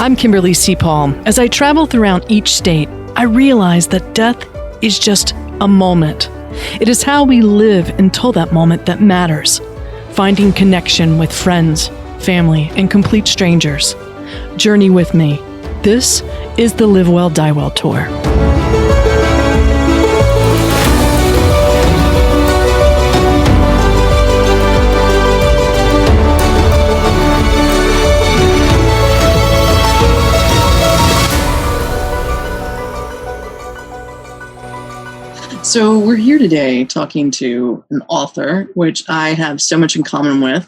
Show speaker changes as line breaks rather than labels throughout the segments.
I'm Kimberly C. Paul. As I travel throughout each state, I realize that death is just a moment. It is how we live until that moment that matters. Finding connection with friends, family, and complete strangers. Journey with me. This is the Live Well, Die Well Tour. So we're here today talking to an author, which I have so much in common with,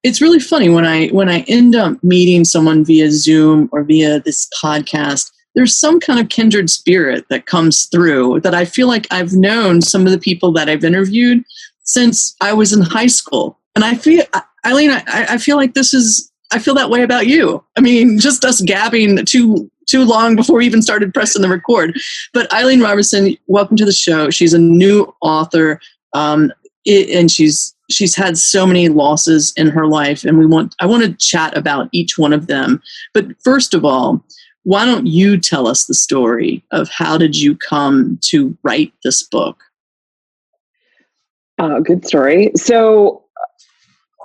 it's really funny when I end up meeting someone via Zoom or via this podcast, there's some kind of kindred spirit that comes through that I feel like I've known some of the people that I've interviewed since I was in high school. And I feel, Eileen, I feel like I feel that way about you. I mean, just us gabbing too long before we even started pressing the record. But Eileen Robertson, welcome to the show. She's a new author, and she's had so many losses in her life, and I want to chat about each one of them. But first of all, why don't you tell us the story of how did you come to write this book?
Good story. So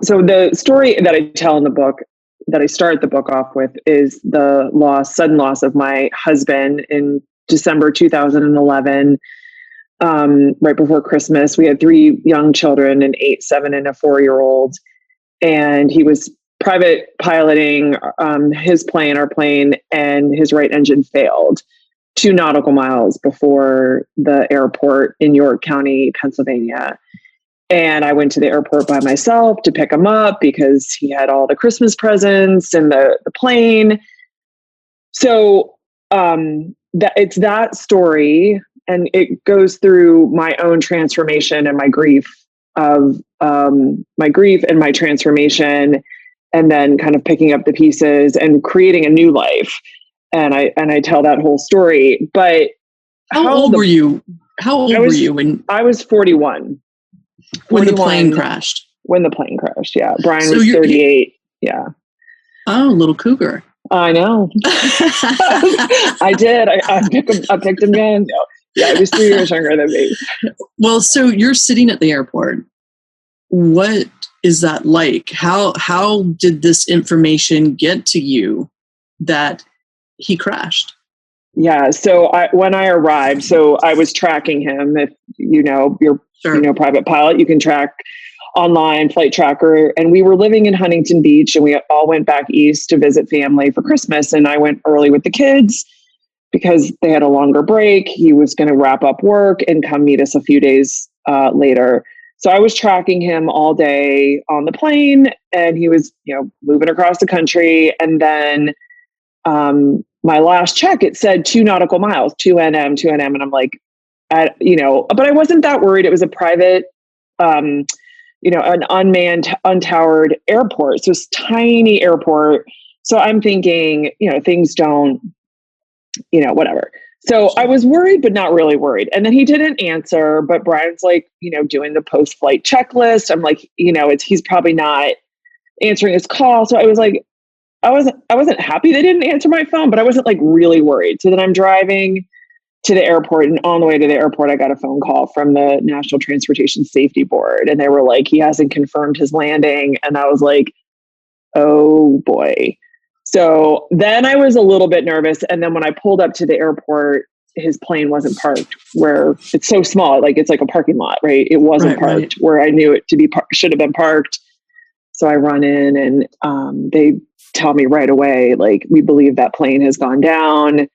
the story that I tell in the book, that I start the book off with, is the sudden loss of my husband in December 2011, right before Christmas. We had 3 young children, an 8, 7, and a 4-year-old. And he was private piloting our plane, and his right engine failed 2 nautical miles before the airport in York County, Pennsylvania. And I went to the airport by myself to pick him up because he had all the Christmas presents and the plane. So it's that story, and it goes through my own transformation and my grief and my transformation, and then kind of picking up the pieces and creating a new life. And I tell that whole story. But
how old were you? How old were you when
I was 41?
When the plane crashed?
When the plane crashed, yeah. Brian was 38, yeah.
Oh, little cougar.
I know. I did. I picked him in. Yeah, he was 3 years younger than me.
Well, so you're sitting at the airport. What is that like? How did this information get to you that he crashed?
Yeah, so when I arrived, so I was tracking him. If you're private pilot, you can track online, flight tracker. And we were living in Huntington Beach, and we all went back east to visit family for Christmas. And I went early with the kids because they had a longer break. He was going to wrap up work and come meet us a few days later. So I was tracking him all day on the plane, and he was, moving across the country. And then my last check, it said 2 nautical miles, 2 NM. And I'm like, but I wasn't that worried. It was a private, an unmanned, untowered airport. So it's tiny airport. So I'm thinking, things don't, whatever. So I was worried, but not really worried. And then he didn't answer, but Brian's like, doing the post-flight checklist. I'm like, he's probably not answering his call. So I was like, I wasn't happy they didn't answer my phone, but I wasn't like really worried. So then I'm driving to the airport, and on the way to the airport, I got a phone call from the National Transportation Safety Board, and they were like, he hasn't confirmed his landing. And I was like, oh boy. So then I was a little bit nervous. And then when I pulled up to the airport, his plane wasn't parked where it's so small, like it's like a parking lot, right? It wasn't parked where I knew it to be, should have been parked. So I run in, and they tell me right away, like, we believe that plane has gone down,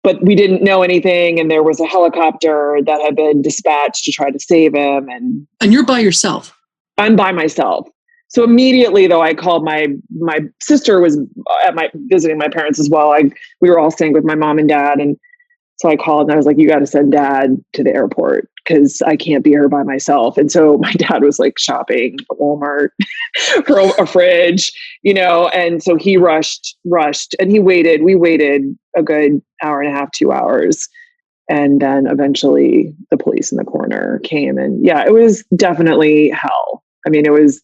but we didn't know anything. And there was a helicopter that had been dispatched to try to save him. And
you're by yourself?
I'm by myself. So immediately, though, I called my sister was visiting my parents as well. We were all staying with my mom and dad. And so I called, and I was like, you got to send Dad to the airport because I can't be here by myself. And so my dad was like shopping at Walmart for a fridge, and so he rushed and we waited a good hour and a half, 2 hours. And then eventually the police and the coroner came, and yeah, it was definitely hell. I mean, it was,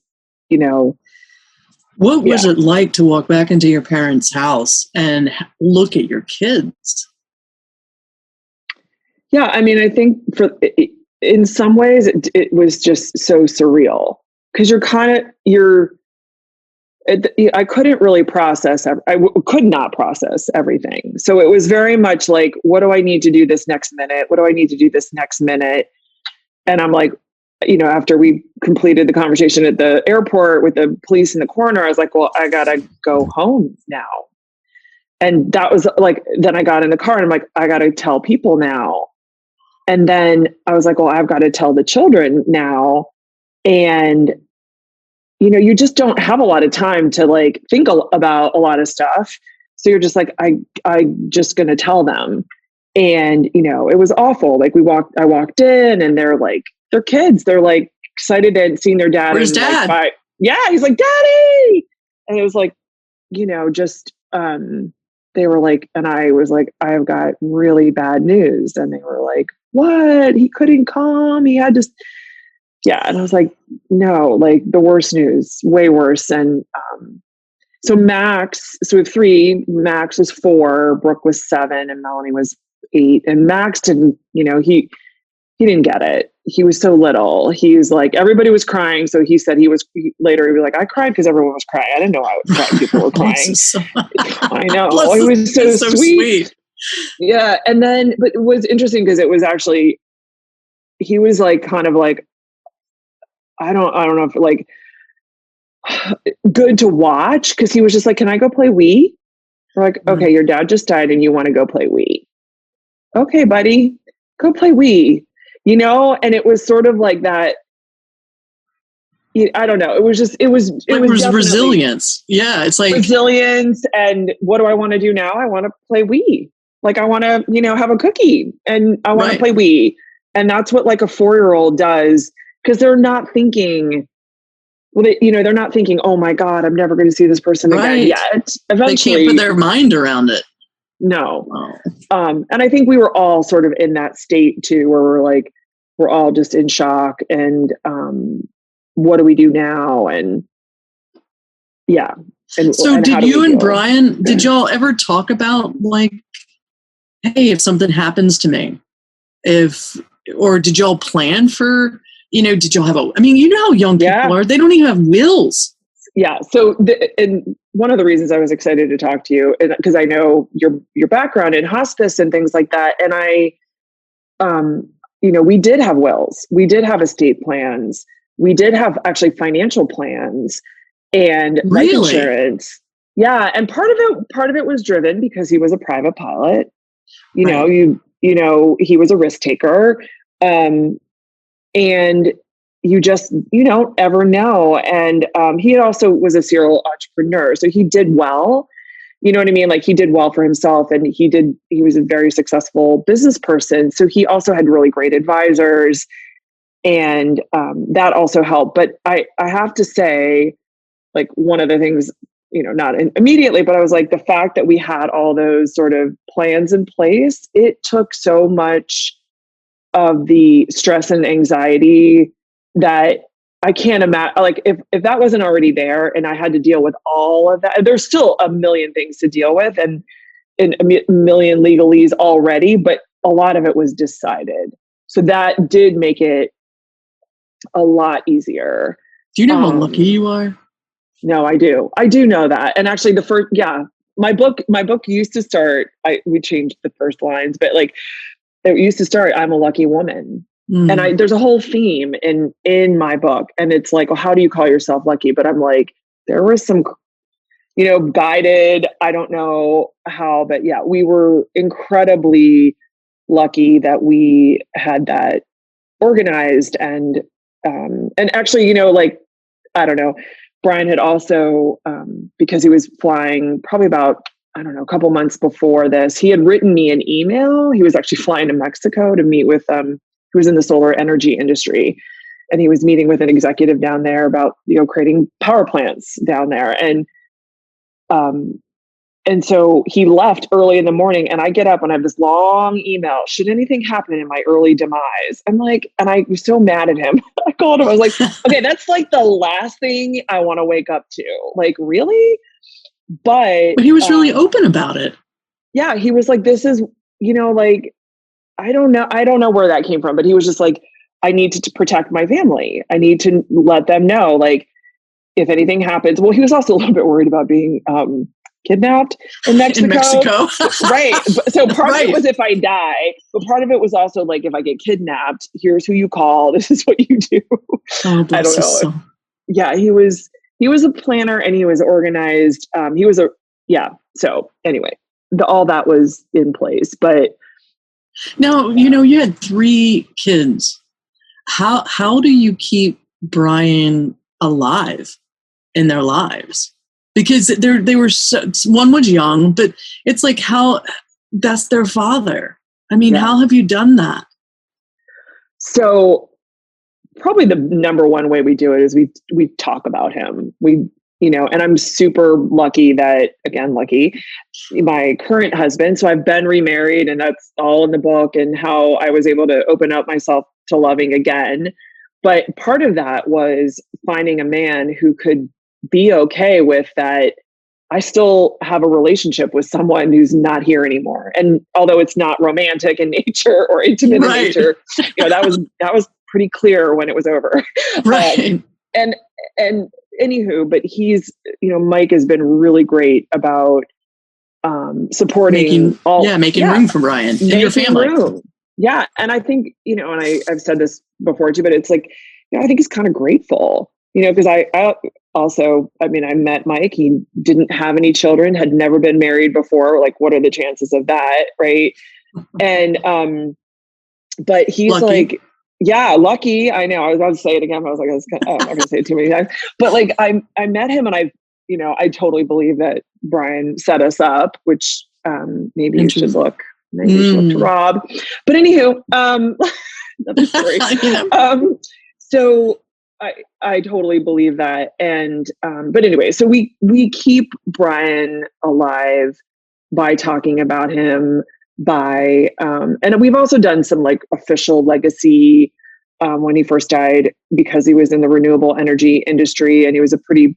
What was it like to walk back into your parents' house and look at your kids?
Yeah, I mean, I think in some ways it was just so surreal, because I couldn't really process. Could not process everything. So it was very much like, what do I need to do this next minute? What do I need to do this next minute? And I'm like, after we completed the conversation at the airport with the police and the coroner, I was like, well, I gotta go home now. And that was like, then I got in the car and I'm like, I gotta tell people now. And then I was like, well, I've got to tell the children now. And you just don't have a lot of time to like think about a lot of stuff. So you're just like, I just going to tell them. And, it was awful. Like I walked in and they're kids. They're like excited and seeing their dad.
Where's Dad?
Like, he's like, Daddy. And it was like, just, they were like, and I was like, I've got really bad news. And they were like, what? He couldn't come. He had to. Yeah. And I was like, no, like the worst news, way worse. And so we have 3, Max was 4, Brooke was 7, and Melanie was 8. And Max didn't, he didn't get it. He was so little. He was like, everybody was crying. So he said later he was like, I cried because everyone was crying. I didn't know I was crying. People were crying. I know. It was so sweet. Yeah. And then, but it was interesting because it was actually, he was like, kind of like, I don't know if like good to watch. Cause he was just like, can I go play Wii? We're like, okay, your dad just died and you want to go play Wii. Okay, buddy, go play Wii, and it was sort of like that. I don't know. It was
resilience. Yeah. It's like
resilience. And what do I want to do now? I want to play Wii. Like I want to, have a cookie and I want to play Wii. And that's what like a 4-year-old does. Cause they're not thinking, they're not thinking, oh my God, I'm never going to see this person again yet. Eventually
they can't put their mind around it.
No. And I think we were all sort of in that state too, where we're all just in shock and, what do we do now? And yeah. And
so did you and Brian, did y'all ever talk about like, hey, if something happens to me, or did y'all plan for, did y'all have how young people are, they don't even have wills.
Yeah. So, and one of the reasons I was excited to talk to you, because I know your background in hospice and things like that. And we did have wills, we did have estate plans, we did have actually financial plans and life insurance. Yeah. And part of it was driven because he was a private pilot. He was a risk taker. And you just, you don't ever know. And he also was a serial entrepreneur. So he did well, you know what I mean? Like he did well for himself and he was a very successful business person. So he also had really great advisors and that also helped. But I have to say, like one of the things, not immediately, but I was like, the fact that we had all those sort of plans in place, it took so much of the stress and anxiety that I can't imagine. Like if that wasn't already there and I had to deal with all of that, there's still a million things to deal with and a million legalese already, but a lot of it was decided. So that did make it a lot easier.
Do you know how lucky you are?
No, I do. I do know that. And actually my book used to start, we changed the first lines, but like it used to start, I'm a lucky woman. And there's a whole theme in my book and it's like, well, how do you call yourself lucky? But I'm like, there was some, guided, I don't know how, but yeah, we were incredibly lucky that we had that organized and actually, I don't know, Brian had also, because he was flying probably about, I don't know, a couple months before this, he had written me an email. He was actually flying to Mexico to meet with, who was in the solar energy industry. And he was meeting with an executive down there about, creating power plants down there. And And so he left early in the morning, and I get up and I have this long email. Should anything happen in my early demise? I'm like, and I was so mad at him. I called him. I was like, okay, that's like the last thing I want to wake up to. Like, really? But
he was really open about it.
Yeah. He was like, this is, like, I don't know where that came from, but he was just like, I need to protect my family. I need to let them know, like, if anything happens. Well, he was also a little bit worried about being, kidnapped in Mexico. Right. So part of it was if I die, but part of it was also like, if I get kidnapped, here's who you call. This is what you do.
Oh,
I don't know. Yeah. He was a planner, and he was organized. So anyway, all that was in place, but
now, you had 3 kids. How do you keep Brian alive in their lives? Because they were one was young, but it's like, that's their father. I mean, how have you done that?
So probably the number one way we do it is we talk about him. And I'm super lucky my current husband. So I've been remarried, and that's all in the book, and how I was able to open up myself to loving again. But part of that was finding a man who could be okay with that. I still have a relationship with someone who's not here anymore. And although it's not romantic in nature or intimate in nature, that was pretty clear when it was over.
Right.
And anywho, but he's, Mike has been really great about supporting
making room for Brian and your family. Room.
Yeah. And I think, and I've said this before too, but it's like, I think he's kind of grateful, because I met Mike. He didn't have any children, had never been married before. Like, what are the chances of that? Right. And, but he's lucky. Like, yeah, lucky. I know. I was about to say it again. I was like, I'm not going to say it too many times. But like, I met him, and I totally believe that Brian set us up, which maybe you should look. Maybe you should look to Rob. But anywho, another story. So I totally believe that. And but anyway, so we keep Brian alive by talking about him. And we've also done some like official legacy when he first died, because he was in the renewable energy industry and he was a pretty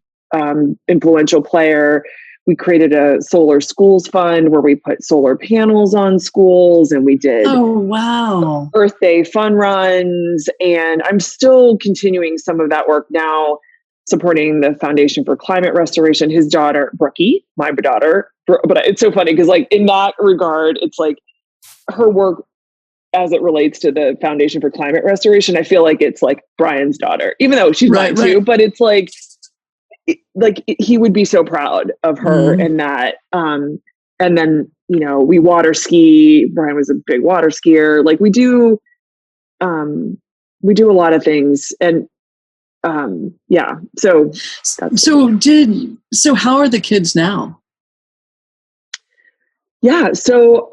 influential player. We created a solar schools fund where we put solar panels on schools, and we did Earth Day fun runs. And I'm still continuing some of that work now, supporting the Foundation for Climate Restoration. His daughter, Brookie, my daughter, but it's so funny because like in that regard, it's like her work as it relates to the Foundation for Climate Restoration. I feel like it's like Brian's daughter, even though she's mine too, but it's like he would be so proud of her in that. And then, we water ski. Brian was a big water skier. Like we do a lot of things. And so
how are the kids now?
Yeah. So,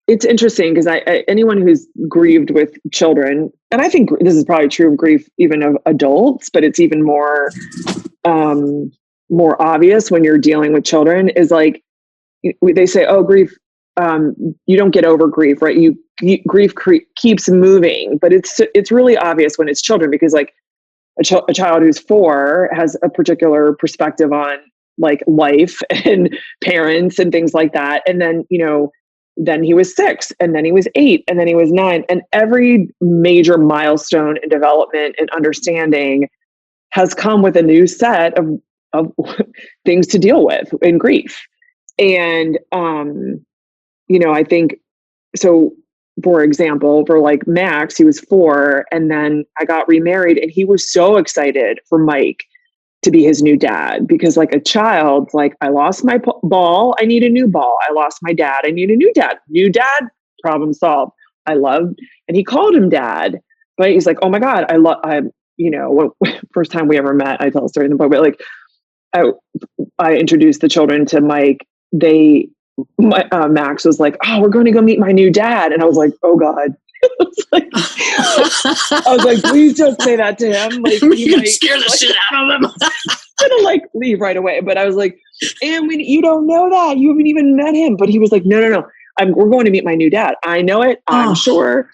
it's interesting because anyone who's grieved with children, and I think this is probably true of grief even of adults, but it's even more obvious when you're dealing with children, is like they say, oh, grief, you don't get over grief, right? Grief keeps moving, but it's really obvious when it's children, because like a child who's 4 has a particular perspective on like life and parents and things like that, and then then he was 6, and then he was 8, and then he was 9. And every major milestone in development and understanding has come with a new set of things to deal with in grief. And, I think, so for example, for like Max, he was 4, and then I got remarried, and he was so excited for Mike to be his new dad, because like a child, like I lost my ball, I need a new ball. I lost my dad, I need a new dad. New dad, problem solved. And he called him dad, but he's like, oh my God, first time we ever met, I tell a story in the book, but like I introduced the children to Mike. Max was like, oh, we're going to go meet my new dad. And I was like, oh God. I was like, please don't say that to him. Like,
you scare the shit out of him.
And to like leave right away. But I was like, and you don't know that. You haven't even met him. But he was like, no. We're going to meet my new dad. I know it. I'm sure.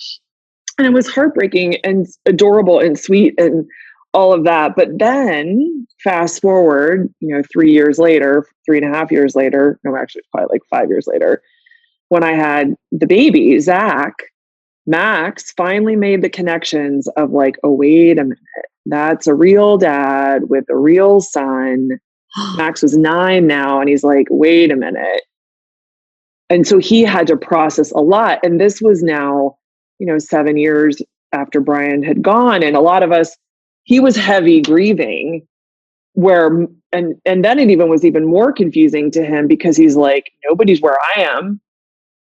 And it was heartbreaking and adorable and sweet and all of that. But then fast forward, 3 years later, 3.5 years later, no, actually it's probably like 5 years later, when I had the baby, Zach, Max finally made the connections of like, oh, wait a minute. That's a real dad with a real son. Max was 9 now. And he's like, wait a minute. And so he had to process a lot. And this was now, 7 years after Brian had gone. And a lot of us, he was heavy grieving and then it was even more confusing to him because he's like, nobody's where I am.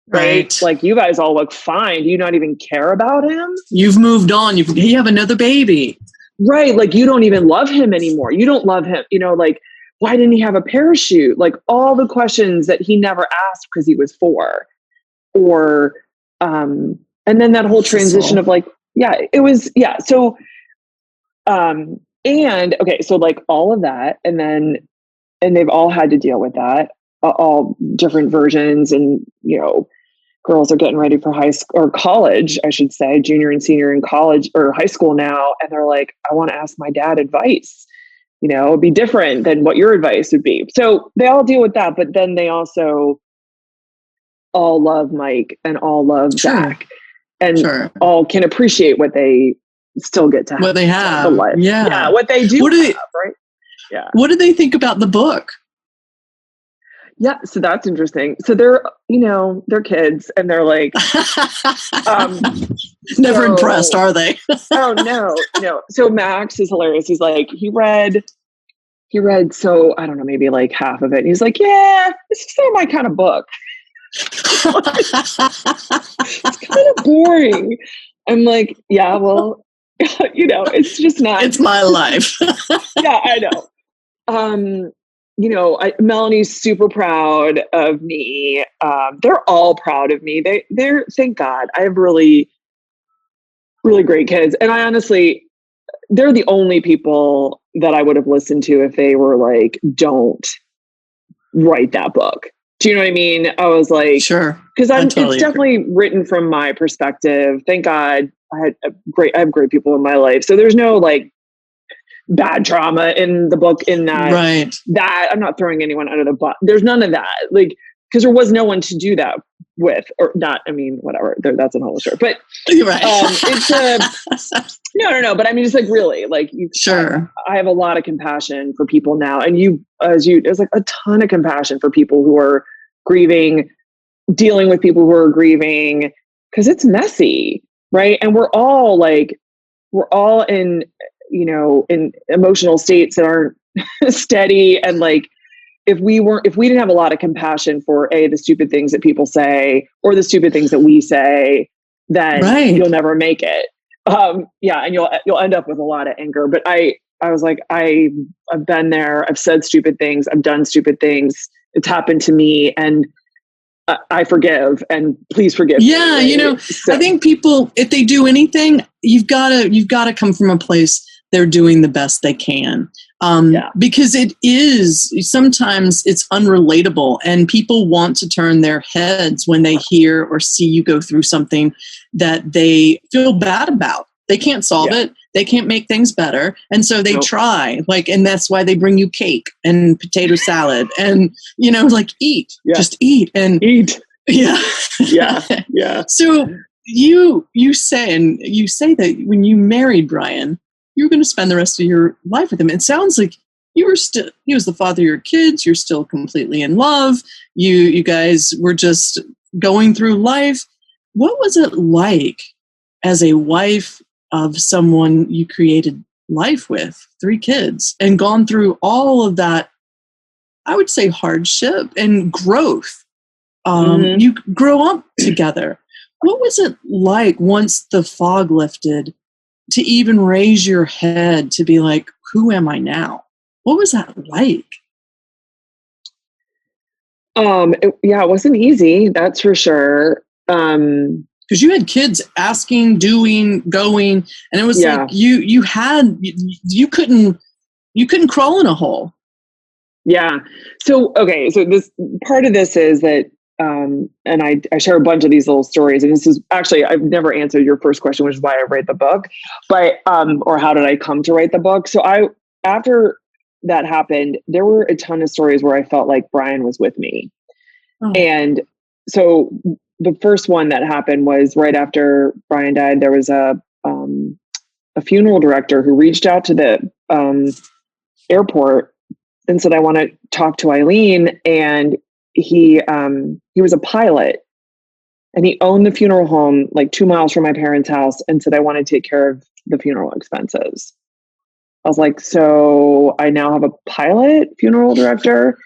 Right. Like, you guys all look fine. Do you not even care about him?
You've moved on. You have another baby.
Right. Like, you don't even love him anymore. You don't love him. Like, why didn't he have a parachute? Like, all the questions that he never asked because he was 4. Or, and then that whole transition of like, it was. So, and okay, so like all of that, and they've all had to deal with that, all different versions. And, girls are getting ready for high school or college, I should say, junior and senior in college or high school now. And they're like, I want to ask my dad advice. It'd be different than what your advice would be. So they all deal with that, but then they also all love Mike and all love Zach and all can appreciate what they still get to have.
What they have.
Yeah. What they do have, right? Yeah.
What do they think about the book?
Yeah, so that's interesting. So they're, they're kids and they're like,
never impressed, are they?
Oh, no. So Max is hilarious. He's like, he read, so I don't know, maybe like half of it. And he's like, yeah, this is not my kind of book. It's kind of boring. I'm like, yeah, well, it's just not.
It's my life.
Yeah, I know. Melanie's super proud of me. They're all proud of me. They're thank God. I have really, really great kids. And I honestly, they're the only people that I would have listened to if they were like, don't write that book. Do you know what I mean? I was like,
sure.
Because it's definitely written from my perspective. Thank God I have great people in my life. So there's no like bad trauma in the book in that,
right.
That I'm not throwing anyone under the bus. There's none of that. Like, because there was no one to do that with, or not, I mean, whatever, that's an whole story, but
right.
It's no, but I mean, it's like really like
sure.
I have a lot of compassion for people now. And there's like a ton of compassion for people who are grieving, dealing with people who are grieving, because it's messy. Right. And we're all in, in emotional states that aren't steady. And like, if we didn't have a lot of compassion for the stupid things that people say or the stupid things that we say, then you'll never make it. And you'll end up with a lot of anger. But I was like, I've been there. I've said stupid things. I've done stupid things. It's happened to me. And I forgive, and please forgive me.
Yeah. So. I think people, if they do anything, you've got to come from a place they're doing the best they can. Because sometimes it's unrelatable and people want to turn their heads when they hear or see you go through something that they feel bad about. They can't solve it. They can't make things better. And so they try, and that's why they bring you cake and potato salad and, eat, just eat and
eat.
Yeah.
Yeah.
So you say that when you married Brian, you were going to spend the rest of your life with him. It sounds like he was the father of your kids. You're still completely in love. You guys were just going through life. What was it like as a wife of someone you created life with, 3 kids, and gone through all of that, I would say, hardship and growth? You grow up together. What was it like once the fog lifted to even raise your head to be like, who am I now? What was that like?
It wasn't easy. That's for sure.
Because you had kids asking, doing, going, and it was like you couldn't crawl in a hole.
Yeah. So, okay. So this part of this is that, and I share a bunch of these little stories, and this is actually, I've never answered your first question, which is why I write the book, but, or how did I come to write the book? So after that happened, there were a ton of stories where I felt like Brian was with me. Oh. And so the first one that happened was right after Brian died. There was a funeral director who reached out to the airport and said, I want to talk to Eileen. And he was a pilot, and he owned the funeral home like 2 miles from my parents' house, and said, I want to take care of the funeral expenses. I was like, so I now have a pilot funeral director.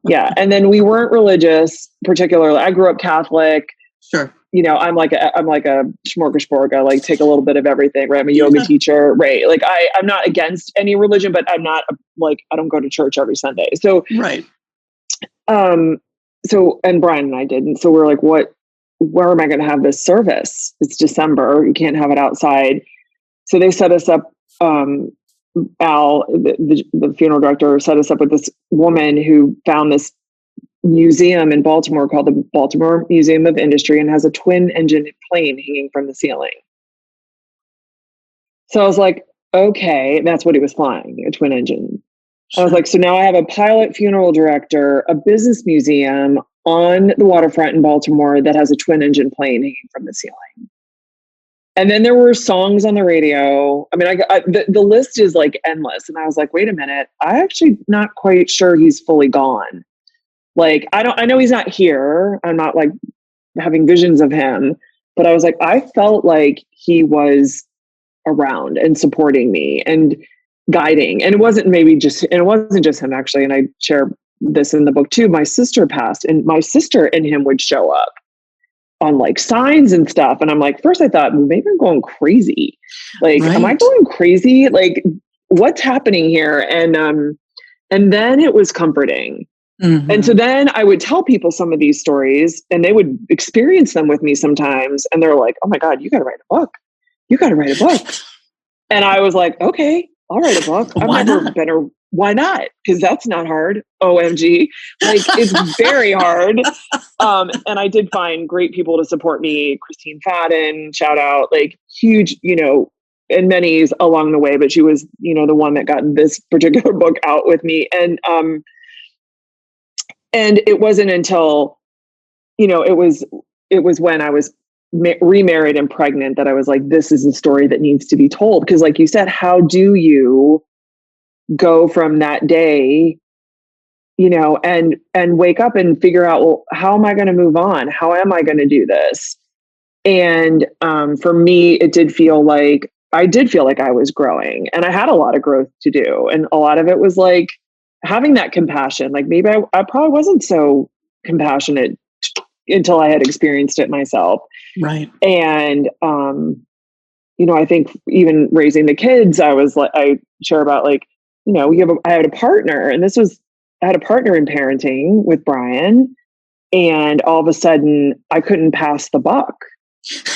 Yeah. And then we weren't religious particularly. I grew up Catholic.
Sure.
You know, I'm like a smorgasbord. I like take a little bit of everything, right? I'm a yoga teacher, right? Like I'm not against any religion, but I'm not like, I don't go to church every Sunday. So,
right.
So, and Brian and I didn't. So we're like, where am I going to have this service? It's December. You can't have it outside. So they set us up, Al, the funeral director, set us up with this woman who found this museum in Baltimore called the Baltimore Museum of Industry, and has a twin engine plane hanging from the ceiling. So I was like, okay, that's what he was flying, a twin engine. Sure. I was like, so now I have a pilot funeral director, a business museum on the waterfront in Baltimore that has a twin engine plane hanging from the ceiling. And then there were songs on the radio. I mean, the list is like endless. And I was like, wait a minute, I actually not quite sure he's fully gone. Like, I know he's not here. I'm not like having visions of him, but I was like, I felt like he was around and supporting me and guiding. And it wasn't just him actually. And I share this in the book too. My sister passed, and my sister and him would show up on like signs and stuff. And I'm like, first I thought, well, maybe I'm going crazy. Like, right. Am I going crazy? Like, what's happening here? And then it was comforting. Mm-hmm. And so then I would tell people some of these stories, and they would experience them with me sometimes. And they're like, oh my God, you got to write a book. You got to write a book. And I was like, okay, I'll write a book. Why not? Because that's not hard. OMG. Like, it's very hard. And I did find great people to support me. Christine Fadden, shout out, like huge, and many's along the way, but she was, the one that got this particular book out with me. And it wasn't until, it was when I was remarried and pregnant that I was like, this is a story that needs to be told. Because like you said, how do you go from that day, and wake up and figure out, well, how am I going to move on? How am I going to do this? And for me, I did feel like I was growing, and I had a lot of growth to do. And a lot of it was like having that compassion. Like maybe I probably wasn't so compassionate until I had experienced it myself.
Right.
And, I think even raising the kids, I was like, I share about like, I had a partner, and I had a partner in parenting with Brian, and all of a sudden I couldn't pass the buck.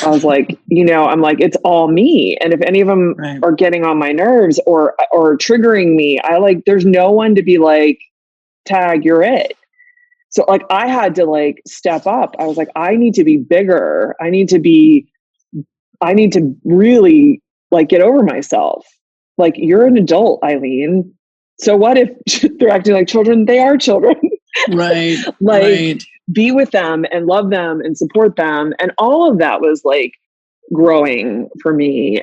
I was like, I'm like, it's all me. And if any of them right. are getting on my nerves or triggering me, there's no one to be like, tag, you're it. So like, I had to like step up. I was like, I need to be bigger. I need to really like get over myself. Like, you're an adult, Eileen. So what if they're acting like children? They are children.
Right.
Right. Be with them and love them and support them. And all of that was like growing for me,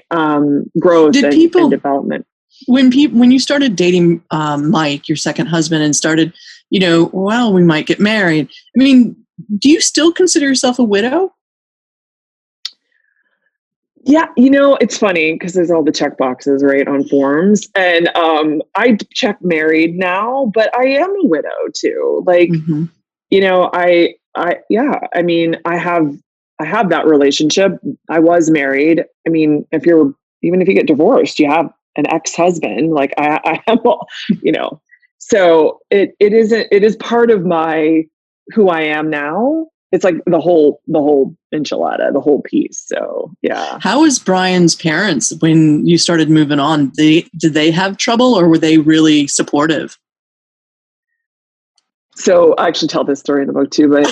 growth and development.
When you started dating Mike, your second husband, and started, well, we might get married. I mean, do you still consider yourself a widow?
Yeah, it's funny because there's all the check boxes, right, on forms. And I check married now, but I am a widow too. Like, mm-hmm. I have that relationship. I was married. I mean, even if you get divorced, you have an ex-husband. Like I am, so it is part of who I am now. It's like the whole enchilada, the whole piece. So yeah.
How was Brian's parents when you started moving on? Did they have trouble, or were they really supportive?
So I actually tell this story in the book too, but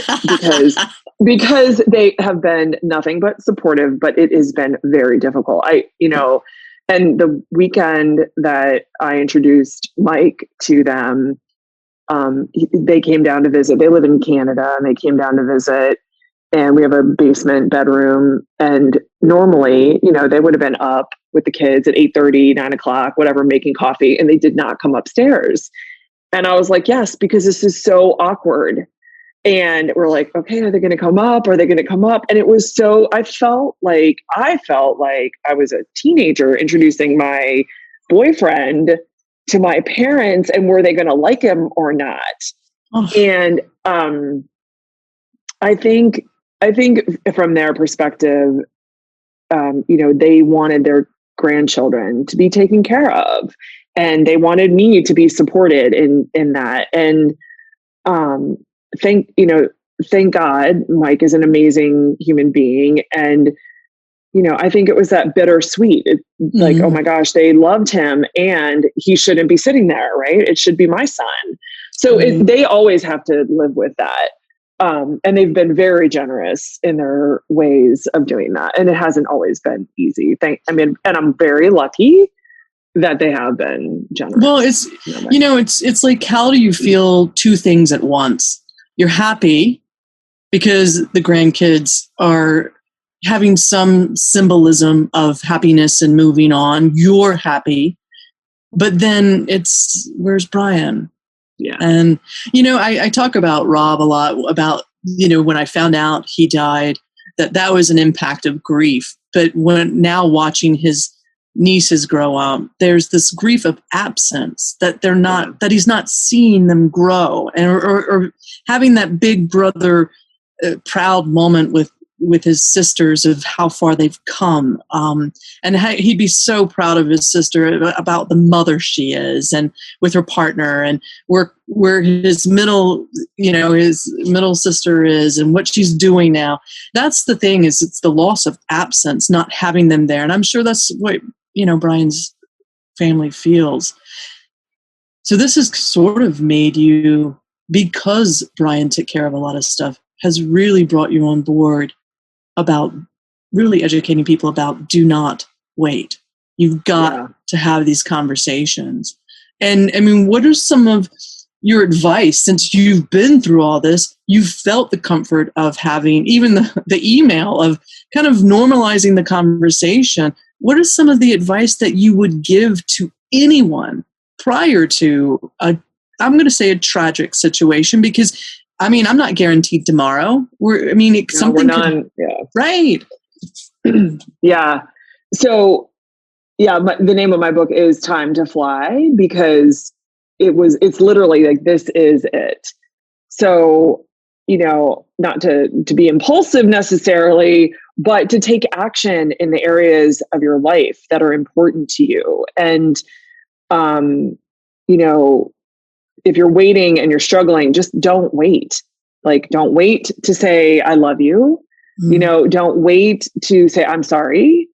because they have been nothing but supportive, but it has been very difficult. And the weekend that I introduced Mike to them, they came down to visit. They live in Canada, and they came down to visit, and we have a basement bedroom. And normally, they would have been up with the kids at 8:30, 9:00, whatever, making coffee, and they did not come upstairs. And I was like, yes, because this is so awkward. And we're like, okay, are they going to come up? Are they going to come up? And it was I felt like I was a teenager introducing my boyfriend to my parents, and were they going to like him or not? Oh. And I think from their perspective, they wanted their grandchildren to be taken care of, and they wanted me to be supported in that. And thank God, Mike is an amazing human being. And, I think it was that bittersweet. Like, oh my gosh, they loved him, and he shouldn't be sitting there, right? It should be my son. So they always have to live with that. And they've been very generous in their ways of doing that. And it hasn't always been easy. And I'm very lucky that they have been generous.
Well, it's like, how do you feel two things at once? You're happy because the grandkids are having some symbolism of happiness and moving on. You're happy, but then where's Brian?
Yeah.
And, I talk about Rob a lot about, when I found out he died, that was an impact of grief. But now watching his nieces grow up, there's this grief of absence, that they're not, that he's not seeing them grow, and or having that big brother proud moment with his sisters of how far they've come. And he'd be so proud of his sister about the mother she is, and with her partner, and where his middle sister is, and what she's doing now. That's the thing, is it's the loss of absence, not having them there. And I'm sure that's what, Brian's family feels. So this has sort of made you, because Brian took care of a lot of stuff, has really brought you on board about really educating people about, do not wait. You've got to have these conversations. And I mean, what are some of your advice, since you've been through all this? You've felt the comfort of having even the email of kind of normalizing the conversation. What is some of the advice that you would give to anyone prior to I'm going to say a tragic situation? Because I'm not guaranteed tomorrow. Something
we're not,
right.
Yeah. So the name of my book is Time to Fly, because it's literally like, this is it. So, not to be impulsive necessarily, but to take action in the areas of your life that are important to you. And, if you're waiting and you're struggling, just don't wait. Like, don't wait to say, I love you. Don't wait to say, I'm sorry.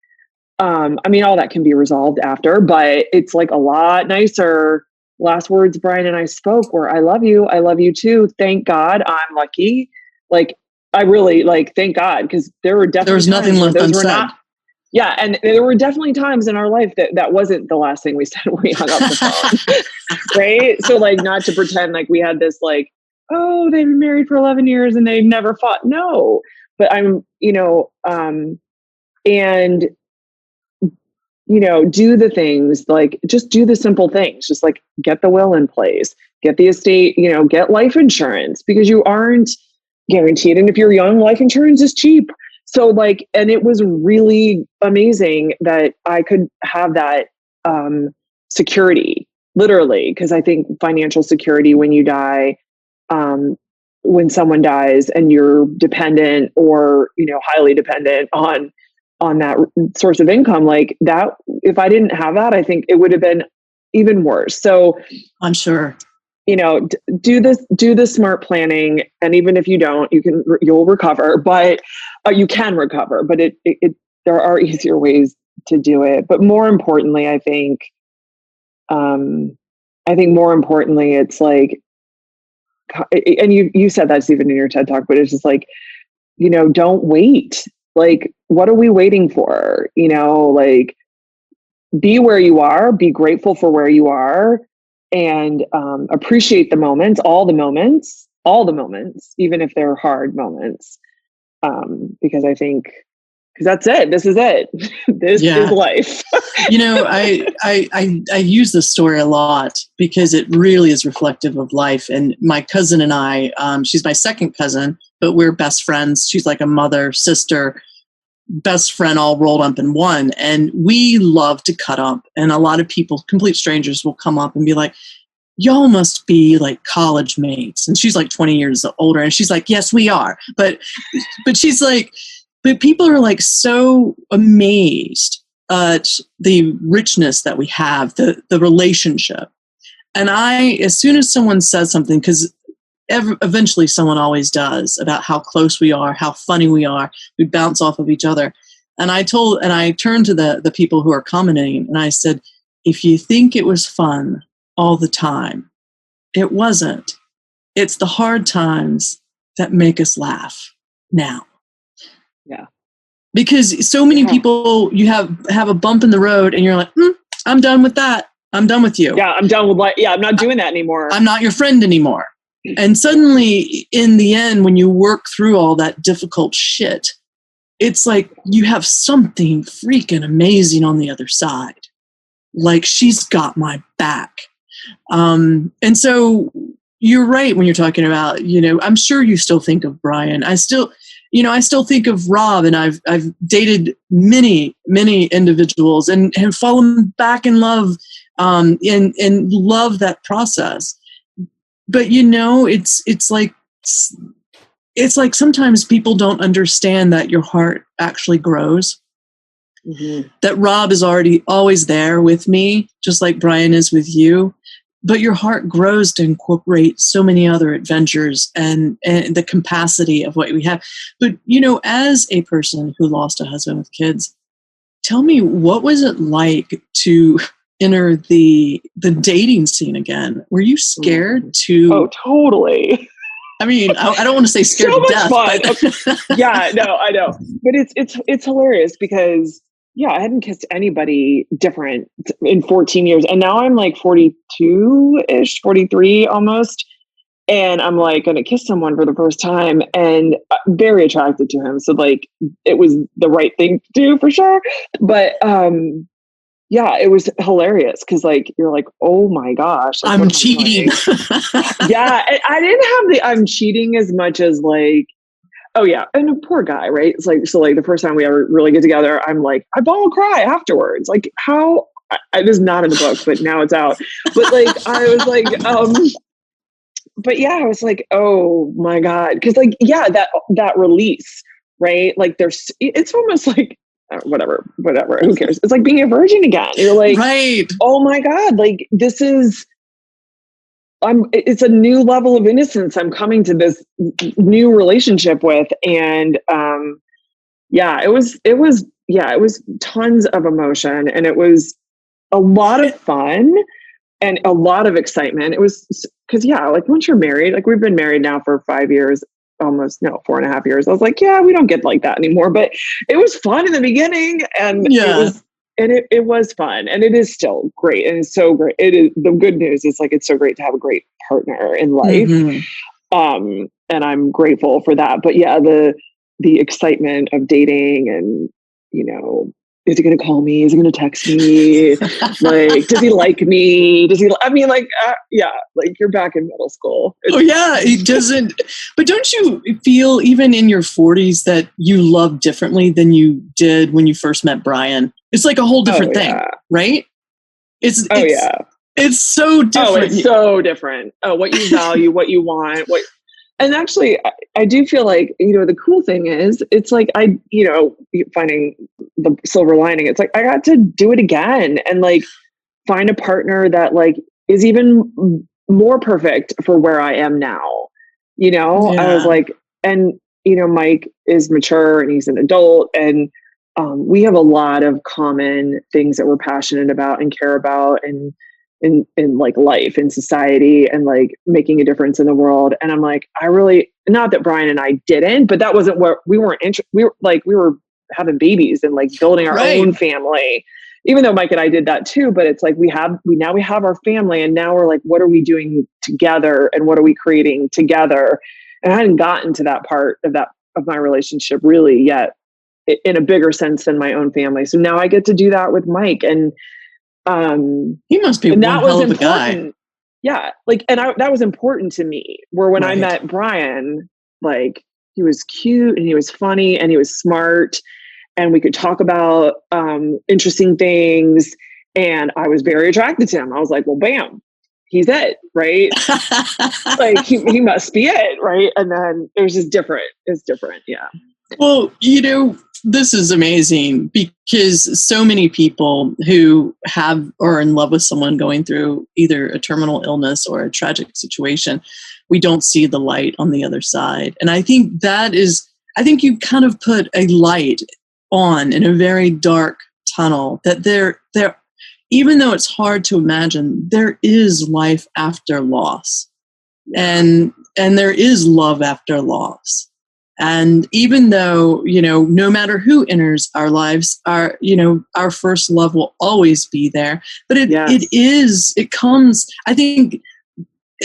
All that can be resolved after, but it's like a lot nicer. Last words Brian and I spoke were, I love you too. Thank God I'm lucky. Like, I really thank God, because there was
nothing left unsaid.
And there were definitely times in our life that wasn't the last thing we said when we hung up the phone. Right? So not to pretend like we had this oh, they've been married for 11 years and they've never fought. No, but do the things, just do the simple things, just get the will in place, get the estate, get life insurance, because you aren't guaranteed. And if you're young, life insurance is cheap. So and it was really amazing that I could have that security, literally, because I think financial security when you die, when someone dies and you're dependent or, highly dependent on that source of income, that, if I didn't have that, I think it would have been even worse. So
I'm sure,
do the smart planning. And even if you don't, you'll recover, but you can recover, but there are easier ways to do it. But more importantly, I think more importantly, it's and you said that's even in your TED talk, but it's just like, don't wait. Like, what are we waiting for? Like, be where you are, be grateful for where you are, and appreciate the moments, all the moments, even if they're hard moments. Because I think, because that's it. This is it. This is life.
I use this story a lot because it really is reflective of life. And my cousin and I, she's my second cousin, but we're best friends. She's like a mother, sister, best friend, all rolled up in one. And we love to cut up. And a lot of people, complete strangers, will come up and be like, y'all must be like college mates. And she's like 20 years older. And she's like, yes, we are. But she's like, but people are like so amazed at the richness that we have, the relationship. And as soon as someone says something, because eventually someone always does, about how close we are, how funny we are, we bounce off of each other. And I turned to the people who are commenting and I said, if you think it was fun all the time, it wasn't. It's the hard times that make us laugh now.
Yeah.
Because so many people, you have a bump in the road and you're like, I'm done with that. I'm done with you.
Yeah, I'm done with I'm not doing that anymore.
I'm not your friend anymore. And suddenly, in the end, when you work through all that difficult shit, it's like you have something freaking amazing on the other side. Like, she's got my back. And so you're right when you're talking about, I'm sure you still think of Brian. I still think of Rob, and I've dated many, many individuals and have fallen back in love, and love that process. But it's like sometimes people don't understand that your heart actually grows. Mm-hmm. That Rob is always there with me, just like Brian is with you. But your heart grows to incorporate so many other adventures and the capacity of what we have. But, as a person who lost a husband with kids, tell me, what was it like to enter the dating scene again? Were you scared to?
Oh, totally.
I mean, I don't want to say scared
so
to death.
Fun. But yeah, no, I know. But it's hilarious because, I hadn't kissed anybody different in 14 years. And now I'm like 42-ish, 43 almost. And I'm like going to kiss someone for the first time and very attracted to him. So like it was the right thing to do for sure. But it was hilarious because like you're like, oh my gosh, like,
I'm cheating.
Yeah, I didn't have the I'm cheating as much as like, oh yeah, and a poor guy, right? It's like, so like the first time we ever really get together, I'm like, I bawl and cry afterwards. Like how? It is not in the book, but now it's out. But like I was like, but yeah, I was like, oh my god, because like that release, right? Like it's almost like. Whatever, who cares? It's like being a virgin again. You're like,
right.
Oh my God, like it's a new level of innocence I'm coming to this new relationship with. And it was tons of emotion, and it was a lot of fun and a lot of excitement. It was because like once you're married, like we've been married now for 5 years, almost 4.5 years. I was like, we don't get like that anymore, but it was fun in the beginning, and it was fun, and it is still great, and it's so great. It is, the good news is like it's so great to have a great partner in life. Mm-hmm. And I'm grateful for that. But the excitement of dating, and is he going to call me? Is he going to text me? Like, does he like me? Like you're back in middle school.
He doesn't. But don't you feel even in your 40s that you love differently than you did when you first met Brian? It's like a whole different thing, right? It's so different.
Oh, it's so different. Oh, what you value, what you want, and actually, I do feel like, the cool thing is, it's like, finding the silver lining, it's like, I got to do it again and like find a partner that like is even more perfect for where I am now. I was like, and, Mike is mature and he's an adult, and we have a lot of common things that we're passionate about and care about. And in like life, in society, and like making a difference in the world. And I'm like, I really, not that Brian and I didn't, but that wasn't what we weren't we were having babies and like building our own family, even though Mike and I did that too. But it's like, we now have our family, and now we're like, what are we doing together, and what are we creating together? And I hadn't gotten to that part of my relationship really yet, in a bigger sense than my own family. So now I get to do that with Mike. And
he must be one hell of a guy.
Yeah. Like, and that was important to me, where when I met Brian, like, he was cute and he was funny and he was smart, and we could talk about interesting things. And I was very attracted to him. I was like, well, bam, he's it, right? Like, he must be it, right? And then it was just different. It's different. Yeah.
Well, this is amazing, because so many people who are in love with someone going through either a terminal illness or a tragic situation, we don't see the light on the other side. And I think you kind of put a light on in a very dark tunnel, that there, even though it's hard to imagine, there is life after loss, and there is love after loss. And even though, no matter who enters our lives, our first love will always be there. But it comes, I think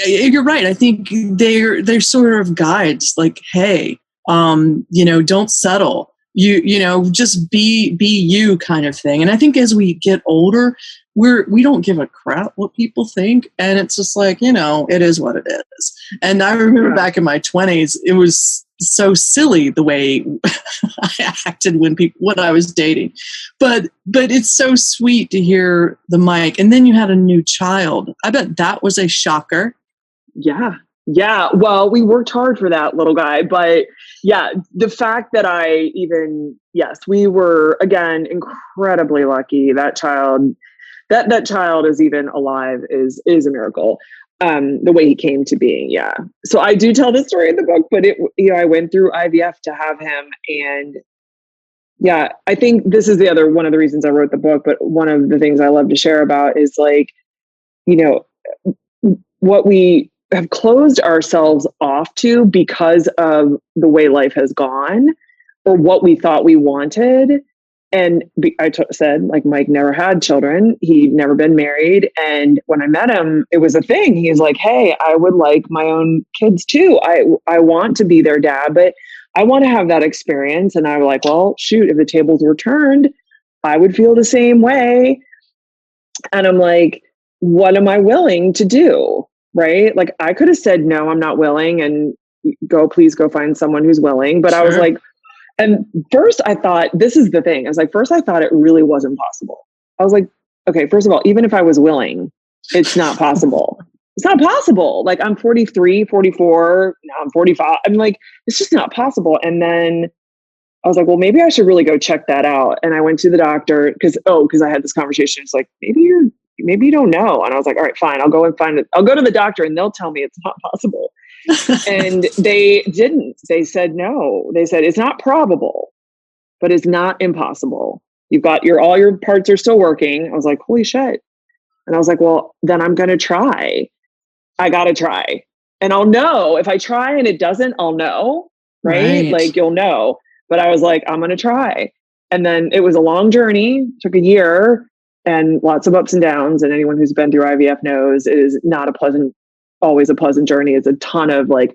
you're right. I think they're sort of guides, like, hey, don't settle. Just be you, kind of thing. And I think as we get older, we don't give a crap what people think. And it's just like, it is what it is. And I remember back in my 20s, it was so silly the way I acted when I was dating, but it's so sweet to hear the Mike. And then you had a new child. I bet that was a shocker.
Yeah. Well, we worked hard for that little guy, but yeah, the fact that we were, again, incredibly lucky. That child is even alive is a miracle. The way he came to being. Yeah. So I do tell this story in the book, but I went through IVF to have him. And yeah, I think this is one of the reasons I wrote the book, but one of the things I love to share about is, like, what we have closed ourselves off to because of the way life has gone, or what we thought we wanted. And I said, like, Mike never had children. He'd never been married. And when I met him, it was a thing. He's like, hey, I would like my own kids too. I want to be their dad, but I want to have that experience. And I was like, well, shoot, if the tables were turned, I would feel the same way. And I'm like, what am I willing to do? Right? Like, I could have said, no, I'm not willing, and please go find someone who's willing. But sure. I was like, and first I thought, this is the thing. First I thought it really wasn't possible. I was like, okay, first of all, even if I was willing, it's not possible. It's not possible. Like, I'm 43, 44, now I'm 45. I'm like, it's just not possible. And then I was like, well, maybe I should really go check that out. And I went to the doctor because I had this conversation. It's like, maybe you don't know. And I was like, all right, fine. I'll go and find it. I'll go to the doctor and they'll tell me it's not possible. And they didn't. They said no. They said it's not probable, but it's not impossible. You've got all your parts are still working. I was like, holy shit. And I was like, well, then I'm going to try. I got to try. And I'll know if I try and it doesn't, I'll know. Right? Like, you'll know. But I was like, I'm going to try. And then it was a long journey, took a year and lots of ups and downs. And anyone who's been through IVF knows it is not always a pleasant journey. It's a ton of like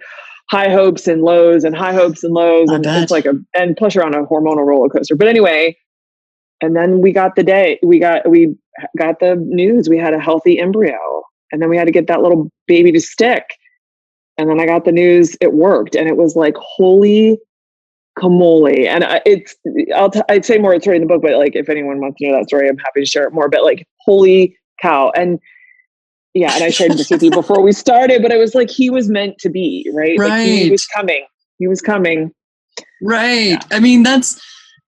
high hopes and lows and high hopes and lows. And it's like and plus you're on a hormonal roller coaster. But anyway, and then we got the the news. We had a healthy embryo, and then we had to get that little baby to stick. And then I got the news it worked, and it was like, holy camole. And I'd say more, it's right in the book, but like, if anyone wants to know that story, I'm happy to share it more, but like, holy cow. And yeah, and I shared this with you before we started, but it was like, he was meant to be, right? Like, he was coming. Right.
Yeah. I mean,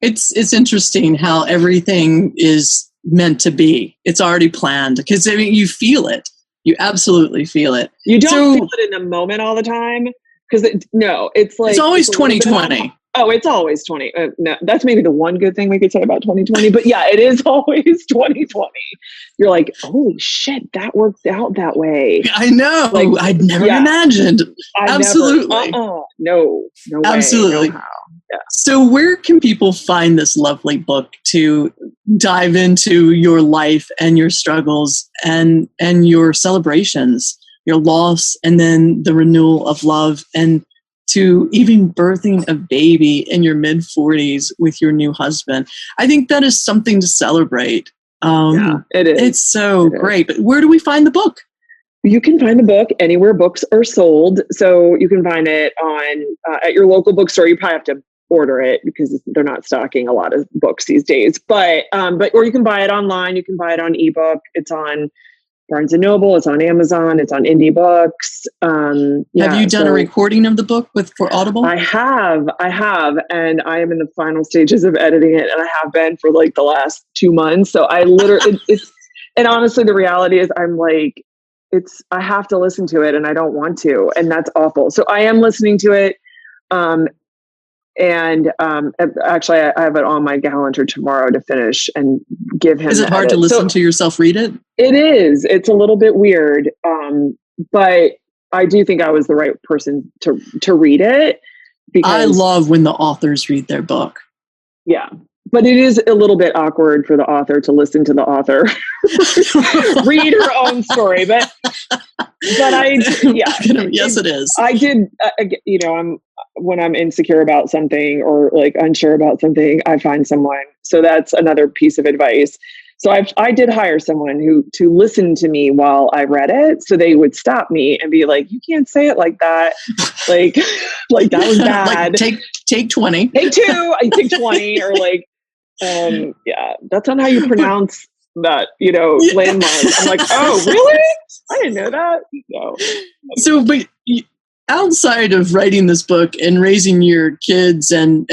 it's interesting how everything is meant to be. It's already planned, because I mean, you feel it. You absolutely feel it.
You don't feel it in the moment all the time. Because it's like,
it's always 2020.
Oh, it's always 20. No, that's maybe the one good thing we could say about 2020. But yeah, it is always 2020. You're like, holy shit, that worked out that way.
I know.
Like,
I'd never imagined. Absolutely.
No way.
Absolutely.
No how. Yeah.
So where can people find this lovely book to dive into your life and your struggles and your celebrations, your loss, and then the renewal of love, and to even birthing a baby in your mid 40s with your new husband? I think that is something to celebrate.
It is.
It's so great. But where do we find the book?
You can find the book anywhere books are sold. So you can find it on at your local bookstore. You probably have to order it because they're not stocking a lot of books these days. But or you can buy it online. You can buy it on ebook. It's on Barnes and Noble. It's on Amazon. It's on Indie Books.
Have you done a recording of the book for Audible?
I have, and I am in the final stages of editing it, and I have been for like the last 2 months. So I literally, and honestly, the reality is, I'm like, I have to listen to it, and I don't want to, and that's awful. So I am listening to it, and actually, I have it on my calendar tomorrow to finish and give him.
Is it hard to listen to yourself read it?
It is. It's a little bit weird, but I do think I was the right person to read it. Because
I love when the authors read their book.
Yeah, but it is a little bit awkward for the author to listen to the author read her own story. But
yes, it is.
I did. When I'm insecure about something or like unsure about something, I find someone. So that's another piece of advice. So I did hire someone to listen to me while I read it. So they would stop me and be like, "You can't say it like that. Like that was bad.
Like, take 20.
Take 2. I take 20 or like, that's not how you pronounce that, landmark." I'm like, "Oh, really? I didn't know that." No.
So, but outside of writing this book and raising your kids and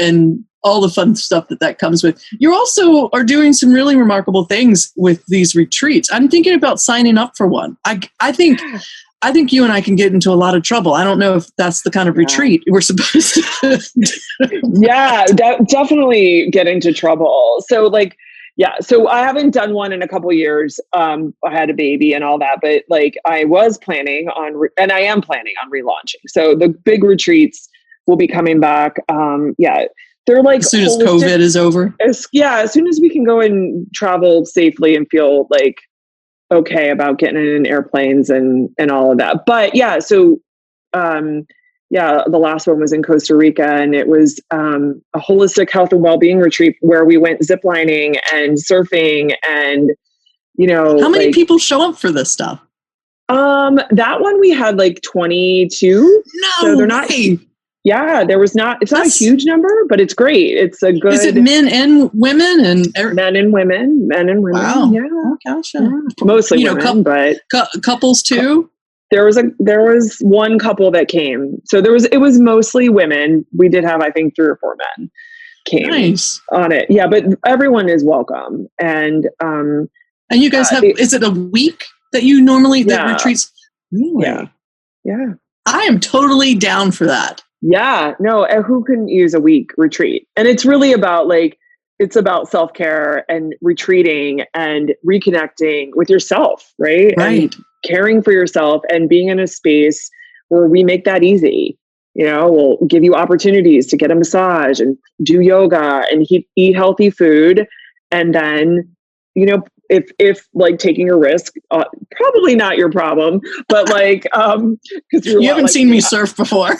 all the fun stuff that comes with, you also are doing some really remarkable things with these retreats. I'm thinking about signing up for one. I think you and I can get into a lot of trouble. I don't know if that's the kind of retreat we're supposed to do.
Yeah, definitely get into trouble. So so I haven't done one in a couple of years. I had a baby and all that, but like I was planning on, and I am planning on relaunching. So the big retreats will be coming back. They're like
as soon as COVID is over.
As soon as we can go and travel safely and feel like okay about getting in airplanes and all of that. But the last one was in Costa Rica, and it was a holistic health and well-being retreat where we went ziplining and surfing and,
How many people show up for this stuff?
That one we had like 22.
No,
so they're not. Yeah, it's not a huge number, but it's great. It's a good.
Is it men and women
men and women?
Wow.
Yeah.
Oh, gosh. Yeah.
Mostly women, but
couples too.
There was one couple that came. So it was mostly women. We did have, I think, 3 or 4 men came on it. Yeah, but everyone is welcome. And
you guys have, is it a week that you normally, that retreats? Really?
Yeah.
I am totally down for that.
Yeah, no, who couldn't use a week retreat? And it's really about it's about self-care and retreating and reconnecting with yourself, right?
Right.
And caring for yourself and being in a space where we make that easy. We'll give you opportunities to get a massage and do yoga and eat healthy food. And then, if like taking a risk, probably not your problem, but because
you haven't seen me surf before.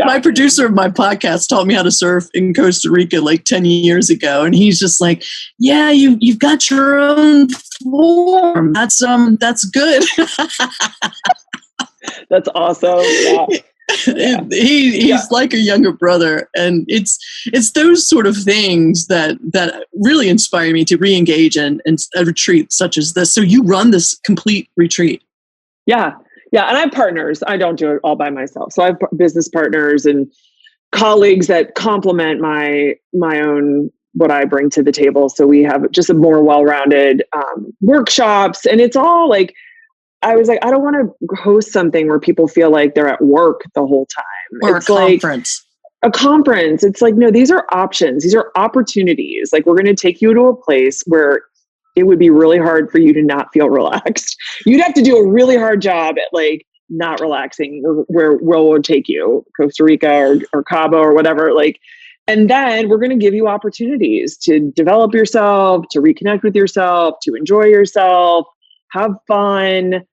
My producer of my podcast taught me how to surf in Costa Rica like 10 years ago. And he's just like, yeah, you've got your own form. That's good.
That's awesome. Yeah.
He's like a younger brother, and it's those sort of things that really inspire me to re-engage in a retreat such as this. So you run this complete retreat.
Yeah, and I have partners. I don't do it all by myself. So I have business partners and colleagues that complement my own what I bring to the table. So we have just a more well-rounded workshops, and it's all like. I was like, I don't want to host something where people feel like they're at work the whole time.
Or it's a conference.
a conference. It's like, no, these are options. These are opportunities. Like, we're going to take you to a place where it would be really hard for you to not feel relaxed. You'd have to do a really hard job at like not relaxing where we'll take you, Costa Rica or Cabo or whatever. Like, and then we're going to give you opportunities to develop yourself, to reconnect with yourself, to enjoy yourself, have fun.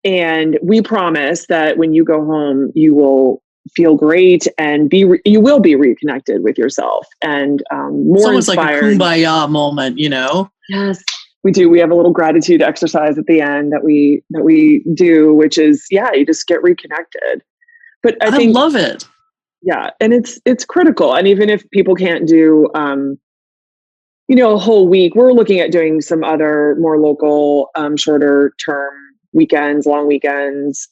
And we promise that when you go home, you will feel great and you will be reconnected with yourself and more
it's almost
inspired.
Like a kumbaya moment, you know?
Yes, we do. We have a little gratitude exercise at the end that we do, which is, you just get reconnected. But I think
love it.
Yeah. And it's critical. And even if people can't do, a whole week, we're looking at doing some other more local, shorter term weekends, long weekends.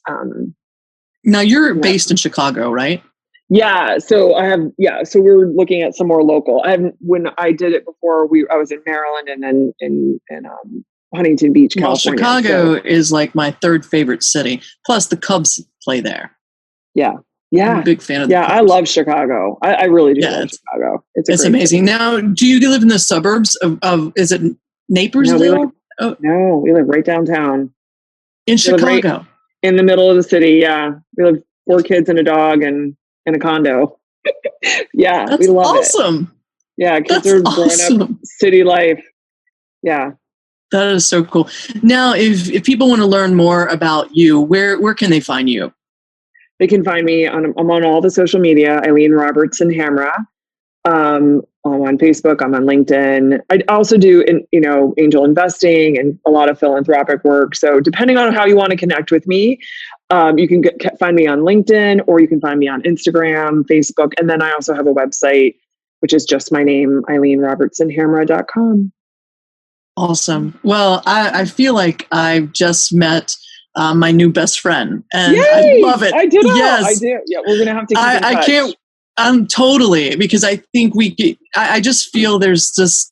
Now you're based in Chicago, right?
Yeah. So so we're looking at some more local. When I did it before, I was in Maryland and then in Huntington Beach, California.
Well, Chicago is like my third favorite city. Plus the Cubs play there.
Yeah. Yeah.
I'm a big fan of
the Cubs. I love Chicago. I really do love Chicago. It's
amazing. City. Now, do you live in the suburbs of is it Naperville?
No, we live right downtown.
In Chicago?
Right in the middle of the city, yeah. We live 4 kids and a dog and a condo. Yeah,
that's
we love
awesome.
It. Yeah, kids are growing up city life. Yeah.
That is so cool. Now, if people want to learn more about you, where can they find you?
They can find me I'm on all the social media, Eileen Robertson Hamra. I'm on Facebook, I'm on LinkedIn. I also do, angel investing and a lot of philanthropic work. So depending on how you want to connect with me, you can find me on LinkedIn or you can find me on Instagram, Facebook. And then I also have a website, which is just my name, EileenRobertsonHamra.com.
Awesome. Well, I feel like I've just met my new best friend, and
Yay!
I love it.
I do. Yes, I do. Yeah, we're gonna have to keep in touch.
I can't. Totally, because I think I just feel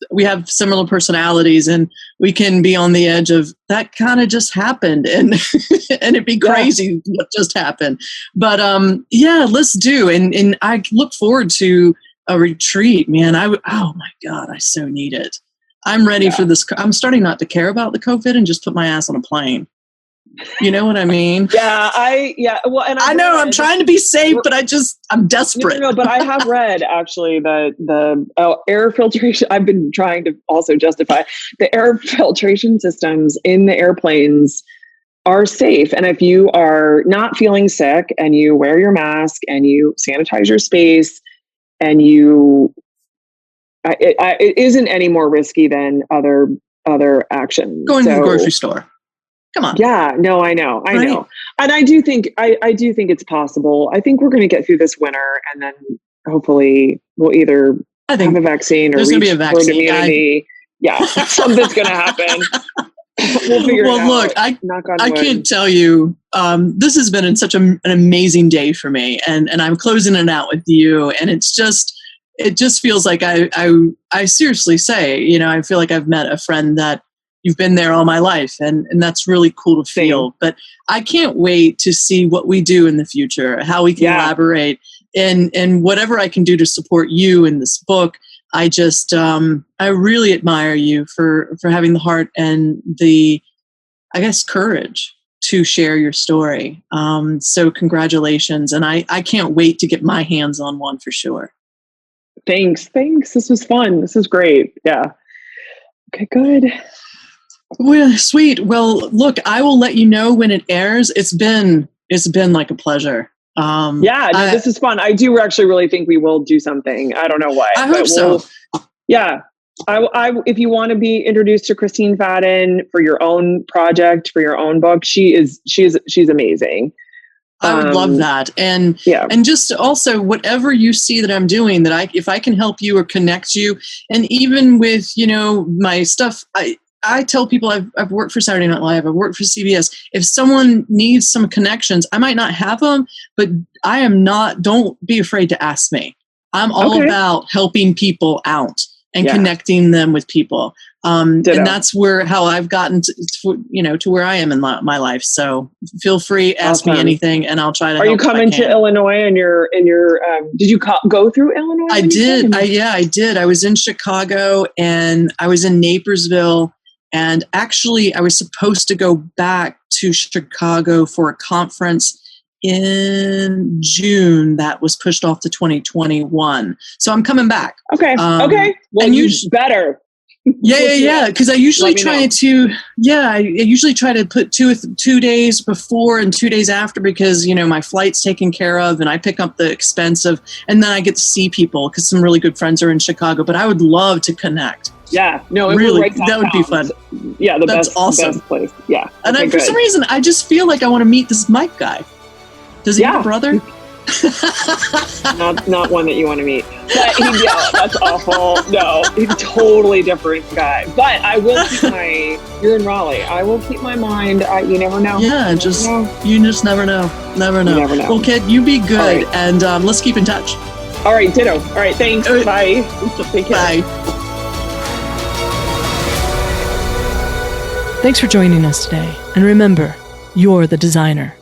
we have similar personalities, and we can be on the edge of that kind of just happened, and and it'd be crazy what just happened. But let's do, and I look forward to a retreat, man. Oh my God, I so need it. I'm ready for this. I'm starting not to care about the COVID and just put my ass on a plane. You know what I mean?
Well, and
I know I'm trying to be safe, but I'm desperate.
No, but I have read actually the air filtration. I've been trying to also justify the air filtration systems in the airplanes are safe. And if you are not feeling sick and you wear your mask and you sanitize your space and it isn't any more risky than other actions.
Going to the grocery store. Come on.
Yeah, no, I know. And I do think it's possible. I think we're going to get through this winter and then hopefully we'll either have a vaccine or reach herd immunity. Something's going to happen. We'll figure it out.
Look, I can't tell you, this has been such an amazing day for me, and I'm closing it out with you. And it just feels like I seriously say, I feel like I've met a friend that you've been there all my life, and that's really cool to feel. But I can't wait to see what we do in the future, how we can collaborate, and whatever I can do to support you in this book. I just, I really admire you for having the heart and the, I guess, courage to share your story. So congratulations. And I can't wait to get my hands on one for sure.
Thanks. This was fun. This is great. Yeah. Okay, good.
Well, sweet. Well, look, I will let you know when it airs. It's been like a pleasure.
This is fun. I do actually really think we will do something. I don't know what.
I hope so.
Yeah. If you want to be introduced to Christine Fadden for your own project, for your own book, she's amazing.
I would love that. And just also whatever you see that I'm doing, if I can help you or connect you, and even with, my stuff, I tell people I've worked for Saturday Night Live, I've worked for CBS. If someone needs some connections, I might not have them, but don't be afraid to ask me. I'm all about helping people out and connecting them with people. And that's how I've gotten to where I am in my life. So feel free, ask me anything, and I'll try to.
Are you coming to Illinois? And did you go through Illinois?
I did. I did. I was in Chicago and I was in Naperville, and actually I was supposed to go back to Chicago for a conference in June that was pushed off to 2021. So I'm coming back.
Okay. Okay. Well, and you better.
Yeah. Because I usually try to put 2 days before and 2 days after, because my flight's taken care of and I pick up the expense of, and then I get to see people because some really good friends are in Chicago. But I would love to connect.
Yeah, no,
really, that would be fun.
Yeah, that's awesome.
The best
place. Yeah,
and for some reason, I just feel like I want to meet this Mike guy. Does he have a brother?
not one that you want to meet. But that's awful. No, he's a totally different guy. But I will keep you're in Raleigh. I will keep my mind. You never know.
Yeah, you just never know. Never know.
You never know.
Well, kid, you be good, and let's keep in touch.
All right, ditto. All right, thanks. Bye. Take care.
Bye.
Thanks for joining us today. And remember, you're the designer.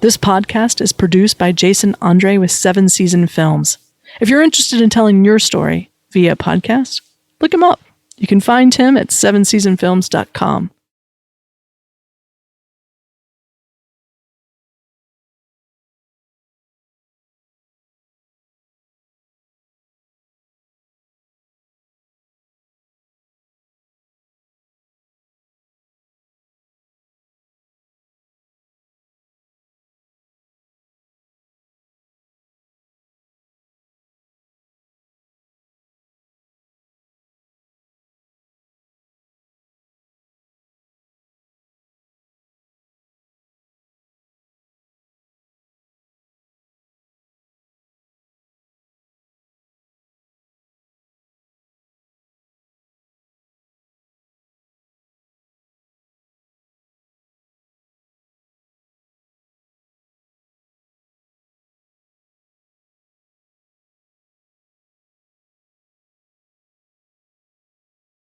This podcast is produced by Jason Andre with 7 Season Films. If you're interested in telling your story via podcast, look him up. You can find him at 7seasonfilms.com.